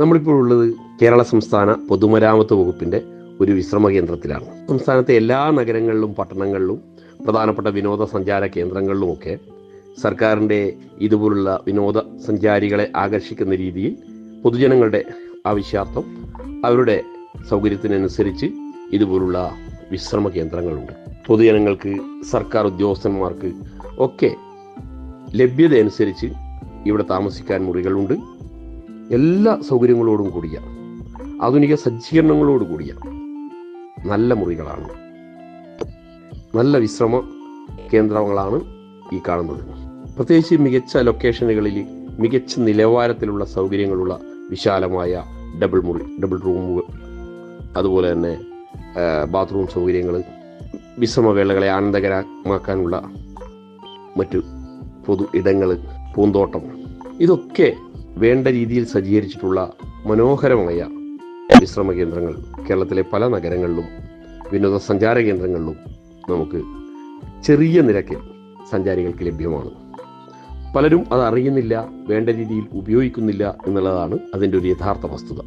നമ്മളിപ്പോൾ ഉള്ളത് കേരള സംസ്ഥാന പൊതുമരാമത്ത് വകുപ്പിൻ്റെ ഒരു വിശ്രമ കേന്ദ്രത്തിലാണ്. സംസ്ഥാനത്തെ എല്ലാ നഗരങ്ങളിലും പട്ടണങ്ങളിലും പ്രധാനപ്പെട്ട വിനോദസഞ്ചാര കേന്ദ്രങ്ങളിലുമൊക്കെ സർക്കാരിൻ്റെ ഇതുപോലുള്ള വിനോദസഞ്ചാരികളെ ആകർഷിക്കുന്ന രീതിയിൽ പൊതുജനങ്ങളുടെ ആവശ്യാർത്ഥം അവരുടെ സൗകര്യത്തിനനുസരിച്ച് ഇതുപോലുള്ള വിശ്രമ കേന്ദ്രങ്ങളുണ്ട്. പൊതുജനങ്ങൾക്ക്, സർക്കാർ ഉദ്യോഗസ്ഥന്മാർക്ക് ഒക്കെ ലഭ്യത അനുസരിച്ച് ഇവിടെ താമസിക്കാൻ മുറികളുണ്ട്. എല്ലാ സൗകര്യങ്ങളോടും കൂടിയ, ആധുനിക സജ്ജീകരണങ്ങളോട് കൂടിയ നല്ല മുറികളാണ്, നല്ല വിശ്രമ കേന്ദ്രങ്ങളാണ് ഈ കാണുന്നത്. പ്രത്യേകിച്ച് മികച്ച ലൊക്കേഷനുകളിൽ മികച്ച നിലവാരത്തിലുള്ള സൗകര്യങ്ങളുള്ള വിശാലമായ ഡബിൾ റൂമുകൾ, അതുപോലെ തന്നെ ബാത്റൂം സൗകര്യങ്ങൾ, വിശ്രമവേളകളെ ആനന്ദകരമാക്കാനുള്ള മറ്റു പൊതു ഇടങ്ങൾ, പൂന്തോട്ടം, ഇതൊക്കെ വേണ്ട രീതിയിൽ സജ്ജീകരിച്ചിട്ടുള്ള മനോഹരമായ വിശ്രമ കേന്ദ്രങ്ങൾ കേരളത്തിലെ പല നഗരങ്ങളിലും വിനോദസഞ്ചാര കേന്ദ്രങ്ങളിലും നമുക്ക് ചെറിയ നിരക്കിൽ സഞ്ചാരികൾക്ക് ലഭ്യമാണ്. പലരും അത് അറിയുന്നില്ല, വേണ്ട രീതിയിൽ ഉപയോഗിക്കുന്നില്ല എന്നുള്ളതാണ് അതിൻ്റെ ഒരു യഥാർത്ഥ വസ്തുത.